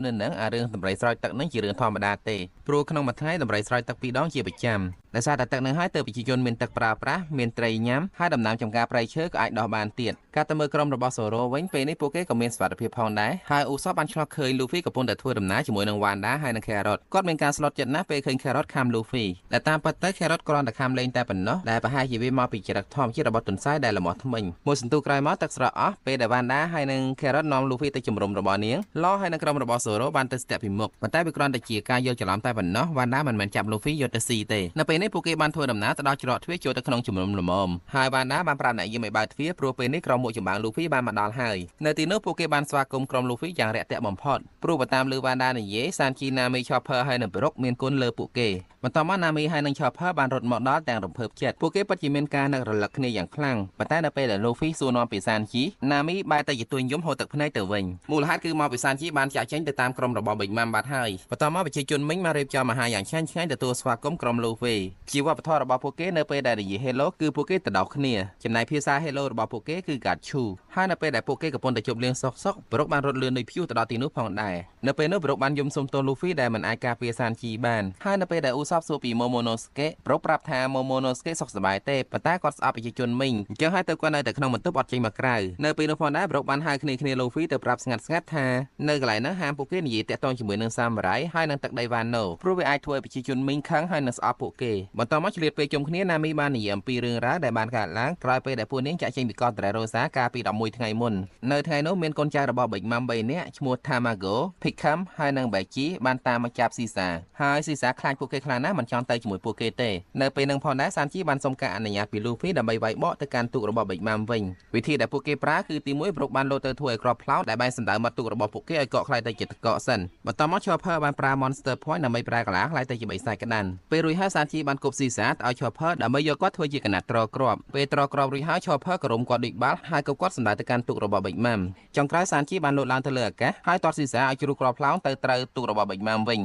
នៅនឹងអារឿងតម្រៃស្រោចទឹកនឹងជារឿងធម្មតាទេព្រោះក្នុងមួយថ្ងៃតម្រៃស្រោចទឹក2ដងជាប្រចាំដោយសារតែទឹកនឹងហើយទើបប្រជាជនមានទឹកប្រើប្រាស់មានត្រីញ៉ាំហើយដំណាំចម្ការព្រៃឈើក៏អាចដោះបានទៀតការទៅមើលក្រុមរបស់សូរ៉ូវិញពេលនេះពួកគេក៏មានសុវត្ថិភាពផងដែរហើយអ៊ូសបបានឆ្លោះឃើញលូហ្វីកំពុងតែធ្វើដំណើរជាមួយនឹងវ៉ាន់ដាហើយនឹងខេរ៉ុតគាត់មានការស្លុតចិត្តណាស់ពេលឃើញខេរ៉ុតខាំលូហ្វីដែលតាមពិតទៅខេរ៉ុតគ្រាន់តែខាំលេងតែប៉ុណ្ណោះដែលប្រហែលជាវាមកពីចរិតធម្មជាតិរបស់ទុនសាយដែលល្មោះធ្មេញមួយសន្ទុះក្រោយមកទឹកស្រកអស់ពេលដែលវ៉ាន់ដាហើយនឹងខេរ៉ុតនាំលូហ្វីទៅជំរុំរបស់នាងឡហើយនឹងក្រុមរបស់សូរ៉ូបានទៅស្ទាក់ពីមុខប៉ុន្តែវាគ្រាន់តែជាការយល់ច្រឡំតែប៉ុណ្ណោះវ៉ាន់ដាមិនមែនចាប់លូហ្វីយកទៅស៊ីទេនៅពេលនេះពួកគេបានធ្វើដំណើរទៅដល់ច្រកទ្វារចូលទៅក្នុងជំរំល្មមហើយវ៉ាន់ដាបានប្រាប់អ្នកយាមឲ្យបើកទ្វារព្រោះពេលនេះក្រុមមុខចម្បាំងលូហ្វីបានមកដល់ហើយនៅទីនោះពួកគេបានស្វាគមន៍ក្រុមលូហ្វីយ៉ាងរាក់ទាក់បំផុតព្រោះបើតាមលើវ៉ាន់ដានិយាយសានជីណាមីឆបភើហើយនឹងប្រុកមានគុណលើពួកគេបន្តមកណាមីហើយនឹងឆបភើបានរត់មកដល់ទាំងរំភើបចិត្តពួកគេពិតជាមានការនឹករលឹកគ្នាយ៉ាងខ្លាំងប៉ុន្តែនៅពេលដែលលូហ្វីសួរនាំពីសានជីណាមីបែរទៅជាទួញយំហូរទឹកភ្នែកទៅវិញមូលហេតុគឺមកពីសានជីបានចាក់ចេញទៅតាមក្រុមរបស់ប៊ិចម៉ាំបាត់ហើយបន្តមកប្រជាជនមិញមករៀបចំអាហារយ៉ាងឆ្ងាញ់ឆ្ងាញ់ទទួលស្វាគមន៍ក្រុមលូហ្វីជាវប្បធម៌របស់ពួកគេនៅពេលដែលនិយាយ Hello គឺពួកគេទៅដោះគ្នាចំណែកភាសា Hello របស់ពួកគេគឺ Gachu ហើយនៅពេលដែលពួកគេកំពុងតែជប់លៀងសុកប្រុកបានរត់លឿនដូចព្យុះទៅដល់ទីនោះផងដែរនៅពេលនោះប្រុកបានយំសុំទោសលូហ្វីដែលមិនអាចការពារសានជីបានហើយនៅពេលដែលអ៊ូសបសួរពី Momonosuke ប្រុកប្រាប់ថា Momonosuke សុខសប្បាយទេប៉ុន្តែគាត់ស្អប់ប្រជាជនមិញអញ្ចឹងហើយទៅគាត់នៅតែក្នុងបន្ទប់អត់ចេញមកក្រៅនៅពេលនោះផងដែរប្រុកបានហៅគ្នាលូហ្វីទៅប្រាប់ស្ងាត់ថានៅកន្លែងនោះហាមពួកគេនិយាយតាក់ទងជាមួយនឹងសាមរ៉ៃហើយនឹងទឹកដីវ៉ាណូព្រោះវាអាចធ្វើឲ្យប្រជាជនមិញខឹងហើយនឹងស្អប់ពួកគេបន្តមកឆ្លៀតពេលជុំគ្នាណាមីបាននិយាយអំពីរឿងរ៉ាវដែលបានកើតឡើងក្រោយពេលដែលពួកនាងចាក់ចេញពីកោះត្រេរ៉ូសាកាលពី11ថ្ងៃមុននៅថ្ងៃនោះមានកូនចៅរបស់ប៊ិចម៉ាំ3នាក់ឈ្មោះ Tamago, Pickham ហើយនិង Becky បានតាមមកចាប់ស៊ីសាហើយស៊ីសាខ្លាចពួកគេខ្លាំងណាស់មិនចង់ទៅជាមួយពួកគេទេនៅពេលនឹងផងដែរសានជីបានសុំការអនុញ្ញាតពីលូហ្វីដើម្បីវាយបកទៅកាន់ទូករបស់ប៊ិចម៉ាំវិញវិធីដែលពួកគេប្រើគឺទី1ប្រុកបានលោតទៅធ្វើឲ្យក្របផ្លោកដែលបែរសម្ដៅមកទូករបស់ពួកគេឲ្យកកខ្លាយទៅជាទឹកកកសិនបន្តមក Chopper បានប្រើ Monster Point ដើម្បីប្រើកលាខ្លាយទៅជាបិសាចក្តាន់ពេលរួចហើយសានជីបានគប់ស៊ីសាទៅឲ្យ Chopper ដើម្បីយកគាត់ធ្វើជាកណាត់ត្រគ្រាប់ពេលត្រគ្រាប់រួចហើយ Chopper ក៏រុំគាត់ដូចបាល់ហើយក៏គាត់សម្ដៅទៅកាន់ទូករបស់ប៊ិចម៉ាំចុងក្រោយសានជីបានលោតឡើងទៅលើអាកាសហើយទាត់ស៊ីសាឲ្យជ្រុះក្របផ្លោកទៅត្រូវទូករបស់ប៊ិចម៉ាំវិញ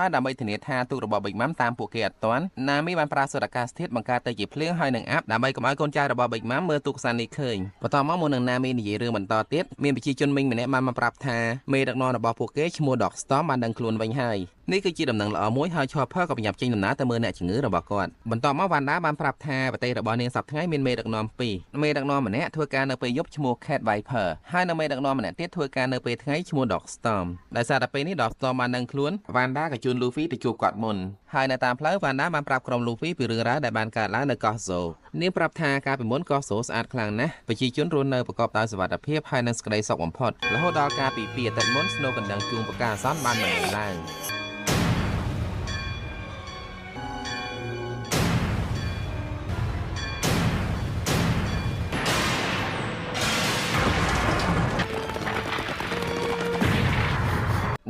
ហើយដើម្បីធានាថាទូករបស់ប៊ិចម៉ាំតាមពួកគេអត់ទាន់ណាមីបានប្រើសូត្រអាកាសធាតុបង្កើតទៅជាភ្លៀងហើយនឹងអាប់ដើម្បីកុំឲ្យកូនចៅរបស់ប៊ិចម៉ាំមើលទូកសាននេះឃើញបន្តមកមុននឹងណាមីនិយាយរឿងបន្តទៀតមានប្រជាជនមិញម្នាក់បានមកប្រាប់ថាមេដឹកនាំរបស់ពួកគេឈ្មោះ Dog Storm បានដឹងខ្លួនវិញហើយនេះគឺជាដំណឹងល្អមួយហើយ Chopper ក៏ប្រញាប់ចេញដំណើរទៅមើលអ្នកជំងឺរបស់គាត់បន្តមកវ៉ាន់ដាបានប្រាប់ថាប្រទេសរបស់នាងសប្តាហ៍ថ្ងៃមានមេដឹកនាំ2មេដឹកនាំម្នាក់ធ្វើការនៅពេលយប់ឈ្មោះ Cat Viper ហើយនៅមេដឹកនាំម្នាក់ទៀតធ្វើការនៅពេលថ្ងៃឈ្មោះ Dog Storm ដោយសារតែពេលនេះ Dog Storm បានដឹងខ្លួនវ៉ាន់ដាក៏ជូនលូហ្វីទៅជួបគាត់មុនហើយនៅតាមផ្លូវវ៉ាន់ដាបានប្រាប់ក្រុមលូហ្វីពីរឿងរ៉ាវដែលបានកើតឡើងនៅកោះសូនាងប្រាប់ថាកាលពីមុនកោះសូស្អាតខ្លាំងណាស់ប្រជាជនរស់នៅប្រកបដោយសុវត្ថិភាពហើយនិងសេចក្តីសុខបំផុតរហូតដល់កាលពី2អាទិត្យមុនស្នូកណ្ដឹងជួងប្រកាសអាសន្នបានមកឡើ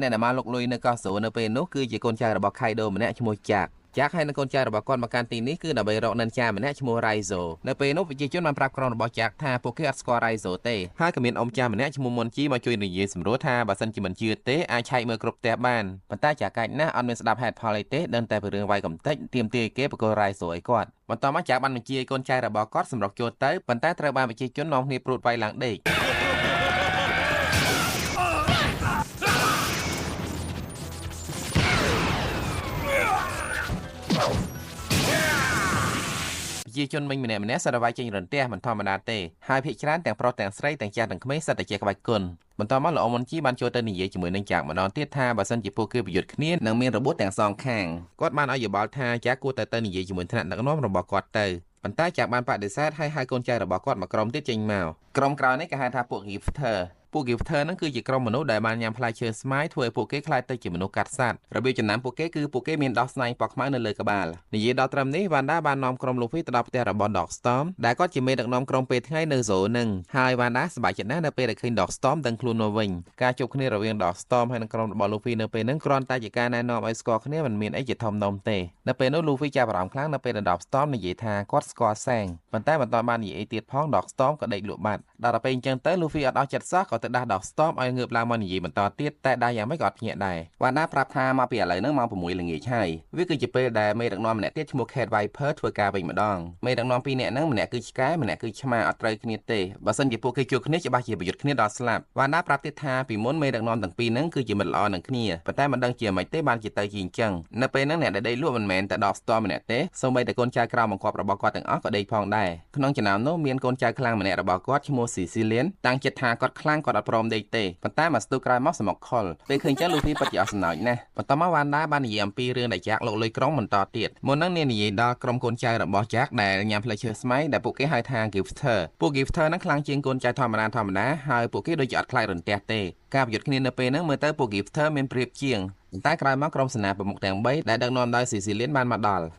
ងអ្នកដែលមកលុកលុយនៅកោះសូនៅពេលនោះគឺជាកូនចៅរបស់ខៃដូម្នាក់ឈ្មោះចាក់ហើយនឹងកូនចៅរបស់គាត់មកកាន់ទីនេះគឺដើម្បីរកនិនចាម្នាក់ឈ្មោះ Raizo នៅពេលនោះប្រជាជនបានប្រាប់ក្រុមរបស់ចាក់ថាពួកគេអត់ស្គាល់ Raizo ទេហើយក៏មានអ៊ំចាស់ម្នាក់ឈ្មោះមុនជីមកជួយនិយាយសម្រួលថាបើសិនជាមិនជឿទេអាចឆែកមើលគ្រប់ផ្ទះបានប៉ុន្តែចាក់កាច់ណាស់អត់មានស្ដាប់ហេតុផលអីទេដឹងតែពីរឿងវាយកំទេចទាមទារគេបកគោ Raizo ឲ្យគាត់បន្តមកចាក់បានបញ្ជាឲ្យកូនចៅរបស់គាត់សម្រុកចូលទៅប៉ុន្តែត្រូវបានប្រជាជននាំគ្នាព្រួតវាយឡើងដេកប្រជាជនមិញម្នាក់សិតតែវាយចេញរន្ទះមិនធម្មតាទេហើយភាគច្រើនទាំងប្រុសទាំងស្រីទាំងចាស់ទាំងក្មេងសិតតែជាក្បាច់គុណបន្តមកលោកអ៊ំមុនជីបានចូលទៅនិយាយជាមួយនឹងចាក់ម្ដងទៀតថាបើសិនជាពួកគេប្រយុទ្ធគ្នានឹងមានរបួសទាំងសងខាងគាត់បានឲ្យយោបល់ថាចាក់គួរតែនិយាយជាមួយថ្នាក់ដឹកនាំរបស់គាត់ទៅប៉ុន្តែចាក់បានបដិសេធហើយហៅកូនចៅរបស់គាត់មកក្រុមទៀតចេញមកក្រុមក្រោយនេះគេហៅថាពួក Gifter ពួក Gifter ហ្នឹងគឺជាក្រុមមនុស្សដែលបានញ៉ាំផ្លែឈើស្មាយធ្វើឲ្យពួកគេខ្លាចទៅជាមនុស្សកាត់សត្វរបៀបចំណាំពួកគេគឺពួកគេមានដោះស្នែងពណ៌ខ្មៅនៅលើក្បាលនិយាយដល់ត្រឹមនេះវ៉ាន់ដាបាននាំក្រុមលូហ្វីទៅដល់ផ្ទះរបស់ Dog Storm ដែលគាត់ជាមេដឹកនាំក្រុមពេលថ្ងៃនៅហ្សូនឹងហើយវ៉ាន់ដាសប្បាយចិត្តណាស់នៅពេលដែលឃើញ Dog Storm ដឹងខ្លួនមកវិញការជួបគ្នារវាង Dog Storm ហើយនឹងក្រុមរបស់លូហ្វីនៅពេលហ្នឹងគ្រាន់តែជាការណែនាំឲ្យស្គាល់គ្នាមិនមានអីជាធំដុំទេនៅពេលនោះលូហ្វីចាប់អារម្មណ៍ខ្លាំងនៅពេលដែល Dog Storm និយាយថាគាត់ស្គាល់សែងប៉ុន្តែមិនទាន់បាននិយាយទៀតផង Dog Storm ក៏ដេកលក់បាត់ដល់ទៅពេលអញ្ចឹងទៅលូហ្វីអត់អស់ចិត្តសោះក៏ ទៅដាស់ដល់ Storm ឲ្យងើបឡើងមកនិយាយបន្តទៀតតែដែរយ៉ាងម៉េចក៏អត់ភ្ញាក់ដែរវ៉ាន់ដាប្រាប់ថាមកពីឥឡូវហ្នឹងម៉ោង 6 ល្ងាចហើយវាគឺជាពេលដែលមេដឹកនាំម្នាក់ទៀតឈ្មោះ Kate Viper ធ្វើការវិញម្ដងមេដឹកនាំពីរនាក់ហ្នឹងម្នាក់គឺឆ្កែម្នាក់គឺឆ្មាអត់ត្រូវគ្នាទេបើសិនជាពួកគេជួបគ្នាច្បាស់ជាប្រយុទ្ធគ្នាដល់ស្លាប់វ៉ាន់ដាប្រាប់ទៀតថាពីមុនមេដឹកនាំទាំងពីរហ្នឹងគឺជាមិត្តល្អនឹងគ្នាប៉ុន្តែមិនដឹងជាម៉េចទេបានជាទៅជាអញ្ចឹងនៅពេលហ្នឹងអ្នកដែលដេកលក់មិនមែនតែដល់ Storm ម្នាក់ទេសូម្បីតែកូនចៅក្រៅបង្គាប់របស់គាត់ទាំងអស់ក៏ដេកផងដែរក្នុងចំណោមនោះមានកូនចៅខ្លាំងម្នាក់របស់គាត់ឈ្មោះ Sicilian តាំងចិត្តថាគាត់ខ្លាំងគាត់អត់ព្រមដេកទេប៉ុន្តែមកស្ទុះក្រោយមកសមុកខុលពេលឃើញចឹង Luffy ពិតជាអស់សំណើចណាស់បន្ទាប់មកវ៉ាន់ដាបាននិយាយអំពីរឿងដែលចាក់លោកលុយក្រុងបន្តទៀតមុនហ្នឹងនាងនិយាយដល់ក្រុមកូនចៅរបស់ចាក់ដែលញ៉ាំផ្លែឈើស្មៃដែលពួកគេហៅថា Gifter ពួក Gifter ហ្នឹងខ្លាំងជាងកូនចៅធម្មតាហើយពួកគេដូចជាអត់ខ្លាចរន្ទះទេការប្រយុទ្ធគ្នានៅពេលហ្នឹងមើលទៅពួក Gifter មានប្រៀបជាងតែក្រោយមកក្រុមសេនាប្រមុខទាំង3ដែលដឹកនាំដោយ Sicilian បានមកដល់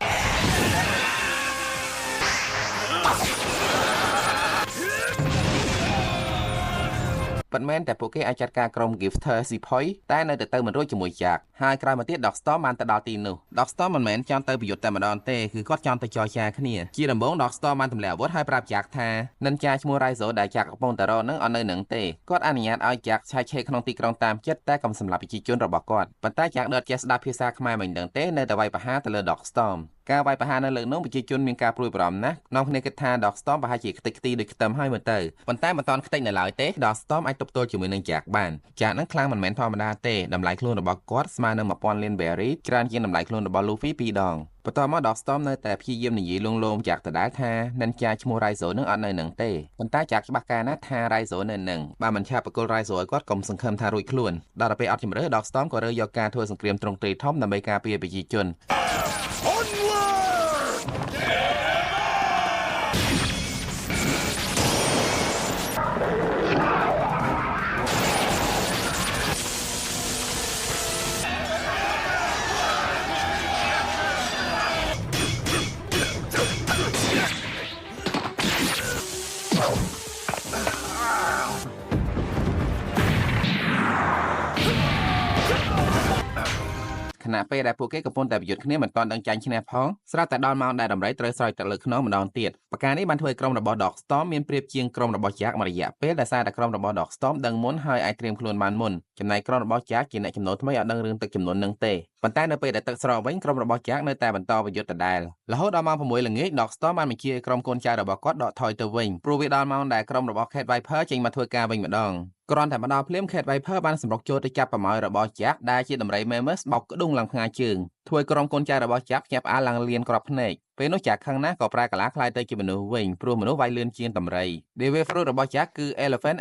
ប៉ុន្តែតែពួកគេអាចចាត់ការក្រុម Gifter ស៊ីផុយតែនៅតែទៅមិនរួចជាមួយចាក់ហើយក្រោយមកទៀត Dogstorm បានទៅដល់ទីនោះ Dogstorm មិនមែនចង់ទៅប្រយុទ្ធតែម្ដងទេគឺគាត់ចង់ទៅចរចាគ្នាជាដំបូង Dogstorm បានទម្លាក់អាវុធហើយប្រាប់ចាក់ថានិនចាឈ្មោះ Raizo ដែលចាក់កំពុងតែរកនឹងអត់នៅនឹងទេគាត់អនុញ្ញាតឲ្យចាក់ឆែកឆេរក្នុងទីក្រុងតាមចិត្តតែកុំសម្លាប់ប្រជាជនរបស់គាត់ប៉ុន្តែចាក់ដឺតចេះស្ដាប់ភាសាខ្មែរមិនដឹងទេនៅតែវាយប្រហារទៅលើ Dogstormការវាយប្រហារនៅលើនោះប្រជាជនមានការព្រួយបារម្ភណាស់ក្នុងគ្នាគិតថា Dogstorm ប្រហែលជាខ្ទេចខ្ទីដូចខ្ទឹមហើយមើលទៅប៉ុន្តែមិនតាន់ខ្ទេចនៅឡើយទេ Dogstorm អាចទប់ទល់ជាមួយនឹងចាក់បានចាក់នឹងខ្លាំងមិនមែនធម្មតាទេតម្លៃខ្លួនរបស់គាត់ស្មើនឹង 1000 លាន berry ច្រើនជាងតម្លៃខ្លួនរបស់ Luffy 2 ដងបន្ទាប់មក Dogstorm នៅតែព្យាយាមនិយាយលងលោមចាក់ដដែលថានិនចាឈ្មោះ Raizo នឹងអត់នៅនឹងទេប៉ុន្តែចាក់ច្បាស់ការណាស់ថា Raizo នៅនឹងបើមិនឆាប់បកគល Raizo ឲ្យគាត់កុំសង្ឃឹមថារួចខ្លួនដល់ទៅពេលអត់ជំរឿ Dogstorm ក៏រើយកការធ្វើសង្គ្រាមទ្រង់ទ្រាយធំដើម្បីការពារប្រជាជនខណៈពេលដែលពួកគេកំពុងតែប្រយុទ្ធគ្នាមិនទាន់ដឹងចាញ់ឈ្នះផងស្រាប់តែដល់ម៉ោងដែលដំរីត្រូវស្រោចទឹកលើខ្នងម្ដងទៀតប្រការនេះបានធ្វើឲ្យក្រុមរបស់ Dogstorm មានប្រៀបជាងក្រុមរបស់ Jack មួយរយៈពេលដែលសារតែក្រុមរបស់ Dogstorm ដឹងមុនហើយអាចត្រៀមខ្លួនបានមុនចំណែកក្រុមរបស់ Jack ជាអ្នកចំណូលថ្មីអត់ដឹងរឿងទឹកចំនួននឹងទេប៉ុន្តែនៅពេលដែលទឹកស្រកវិញក្រុមរបស់ Jack នៅតែបន្តប្រយុទ្ធដដែលរហូតដល់ម៉ោង 6 ល្ងាច Dogstorm បានបញ្ជាឲ្យក្រុមកូនចៅរបស់គាត់ដកថយទៅវិញព្រោះវាដល់ម៉ោងដែលក្រុមរបស់ Kate Viper ចេញមកធ្វើការវិញម្ដងគ្រាន់តែមកដល់ភ្លាម Kate Viper បានសម្រុកចូលទៅចាប់ប្រម៉ោយរបស់ Jack ដែលជាដំរី Mammoth បោកក្ដុងឡើងផ្ងាយជើងធ្វើឲ្យក្រុមកូនចៅរបស់ Jack ញាប់អាឡើងលៀនក្របភ្នែកពេលនោះ Jack ខឹងណាស់ក៏ប្រែកាឡាខ្លាយទៅជាមនុស្សវិញព្រោះមនុស្សវាយលឿនជាងដំរី Devil Fruit របស់ Jack គឺ Elephant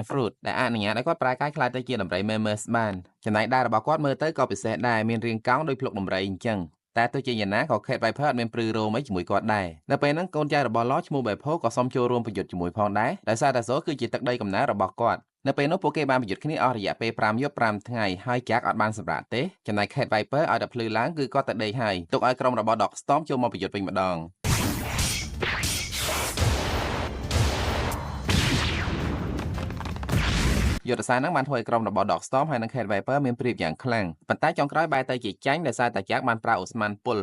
Fruit ដែលអនុញ្ញាតឲ្យគាត់ប្រែកាយខ្លាយទៅជាដំរី Mammoth បានចំណែកដែររបស់គាត់មើលទៅក៏ពិសេសដែរមានរាងកោងដូចភ្លុកដំរីអញ្ចឹងតែទោះជាយ៉ាងណាក៏ Kate Viper អត់មានព្រឺរោមអីជាមួយគាត់ដែរនៅពេលហ្នឹងកូនចៅរបស់ Law ឈ្មោះ Beppo ក៏សុំចូលរួមប្រយុទ្ធជាមួយផងដែរដោយសារតែ Zo គឺជាទឹកដីកំណើតរបស់គាត់នៅពេលនោះពួកគេបានប្រយុទ្ធគ្នាអស់រយៈពេល5យប់5ថ្ងៃហើយ Jack អត់បានសម្រាកទេចំណែក Kate Viper ឲ្យតែភ្លឺឡើងគឺគាត់ទៅដេកហើយទុកឲ្យក្រុមរបស់ Dogstorm ចូលមកប្រយុទ្ធវិញម្ដងយុទ្ធសាស្ត្រហ្នឹងបានធ្វើឲ្យក្រុមរបស់ Dogstorm ហើយនិង Kate Viper មានប្រៀបយ៉ាងខ្លាំងប៉ុន្តែចុងក្រោយបែរទៅជាចាញ់ដោយសារតែ Jack បានប្រើអូស្មန်ពុ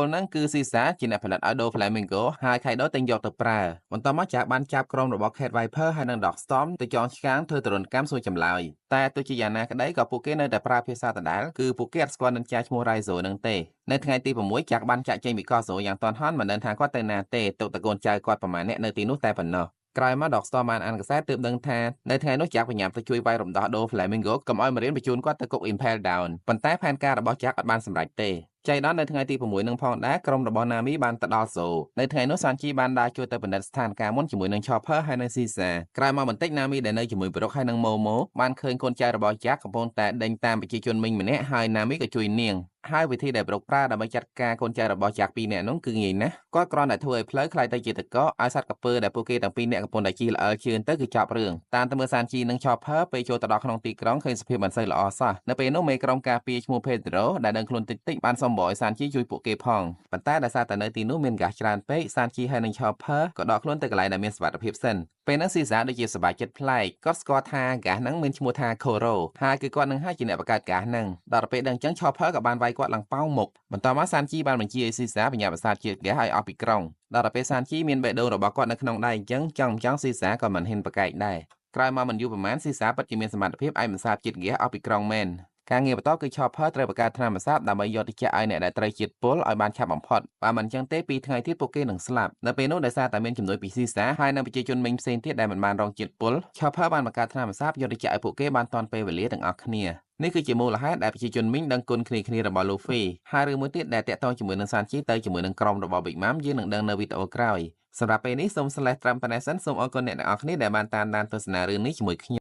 លហ្នឹងគឺ Caesar ជាអ្នកផលិតឲ្យ Do Flamingo ហើយ Kaido ទិញយកទៅប្រើបន្ទាប់មក Jack បានចាប់ក្រុមរបស់ Kate Viper ហើយនិង Dogstorm ទៅចងឆ្កាងធ្វើទរណកម្មសួរចម្លើយតែទោះជាយ៉ាងណាក្តីក៏ពួកគេនៅតែប្រើភាសាដដែលគឺពួកគេអត់ស្គាល់និនចាឈ្មោះ Raizo នឹងទេនៅថ្ងៃទី6 Jack បានចាក់ចេញពីកោះ Zo យ៉ាងទាន់ហន់មិនដឹងថាគាត់ទៅណាទេទុកតែកូនចៅគាត់ប្រមាណអ្នកនៅទីនោះតែប៉ុណ្ណោះក្រោយមក Dogstorm បានអានកសែតទើបដឹងថានៅថ្ងៃនោះ Jack បញ្ញាប់ទៅជួយវាយរំដោះ Do Flamingo កុំឲ្យMarineបញ្ជូនគាត់ទៅគុក Impel Down ប៉ុន្តែផែនការរបស់ Jack អត់បានសម្រេចទេចៃដន្យនៅថ្ងៃទី6នឹងផងដែរក្រុមរបស់ Nami បានទៅដល់ Zo នៅថ្ងៃនោះ Sanji បានដើរជួយទៅពិនិត្យស្ថានភាពមុនជាមួយនឹង Chopper ហើយនិង Caesar ក្រោយមកបន្តិច Nami ដែលនៅជាមួយប្រុសហើយនិង Momo បានឃើញកូនចៅរបស់ Jack កំពុងតែដេញតាមប្រជាជនមីងម្នាក់ហើយ Nami ក៏ជួយនាងហើយវិធីដែលប្រុសប្រើដើម្បីចាត់ការកូនចៅរបស់ Jack 2នាក់នោះគឺងាយណាស់គាត់គ្រាន់តែធ្វើឲ្យផ្លូវខ្លាយទៅជាទឹកកកឲ្យសត្វក្រពើដែលពួកគេទាំងពីរនាក់កំពុងតែជិះល្អិលជឿនទៅគឺចប់រឿងតាមទៅមើល Sanji និង Chopper ពេលចូលទៅដល់ក្នុងទីក្រុងឃើញសភាពមិនសូវល្អសោះនៅពេលនោះមេក្រុមការពារឈ្មោះ Pedro ដែលដឹងខ្លួនតិចៗបានសុំបរឲ្យ Sanji ជួយពួកគេផងប៉ុន្តែដោយសារតែនៅទីនោះមានហ្គាសច្រើនពេក Sanji ហើយនិង Chopper ក៏ដកខ្លួនទៅកន្លែងដែលមានសុវត្ថិភាពសិនពេលហ្នឹង Caesar ដូចជាសប្បាយចិត្តប្លែកគាត់ស្គាល់ថាហ្គាសហ្នឹងមានឈ្មោះថា Koro ហើយគឺគាត់នឹងហើយជាអ្នកបង្កើតហ្គាសហ្នឹងដល់ពេលដឹងអញ្ចឹង Chopper ក៏បានវាយគាត់ឡើងប៉ោងមុខបន្ទាប់មក Sanji បានបញ្ជាឲ្យ Caesar បញ្ញាបត្រសាទជាតិហ្គាសឲ្យអស់ពីក្រុងដល់ពេល Sanji មានបេះដូងរបស់គាត់នៅក្នុងដៃអញ្ចឹងចង់ Caesar ក៏មិនហ៊ានប្រកែកដែរ ក្រោយមកមិនយូរប៉ុន្មានស៊ីសាពិតជាមានសមត្ថភាពអាចបន្សាបជាតិហ្គាសអស់ពីក្រុងមែនការងារបន្តគឺ Chopper ត្រូវបង្កើតថ្នាំបន្សាបដើម្បីយកទៅចាក់ឲ្យអ្នកដែលត្រូវជាតិពុលឲ្យបានឆាប់បំផុតបើមិនអញ្ចឹងទេ2ថ្ងៃទៀតពួកគេនឹងស្លាប់នៅពេលនោះដោយសារតែមានជំនួយពីស៊ីសាហើយនិងប្រជាជនមិញផ្សេងទៀតដែលមិនបានរងជាតិពុល Chopper បានបង្កើតថ្នាំបន្សាបយកទៅចាក់ឲ្យពួកគេបានទាន់ពេលវេលាទាំងអស់គ្នានេះគឺជាមូលហេតុដែលប្រជាជនមិញដឹងគុណគ្នារបស់ Luffy ហើយរឿងមួយទៀតដែលតាក់ទងជាមួយនឹង Sanji ទៅជាមួយនឹងក្រុមរបស់ Big Mom យើងនឹងដឹងនៅវីដេអូក្រោយសម្រាប់ពេលនេះសូមស្លេះត្រឹមប៉ុណ្ណេះសិនសូមអរគុណអ្នកទាំងអស់គ្នាដែលបានតាមដានទស្សនារឿងនេះជាមួយខ្ញុំ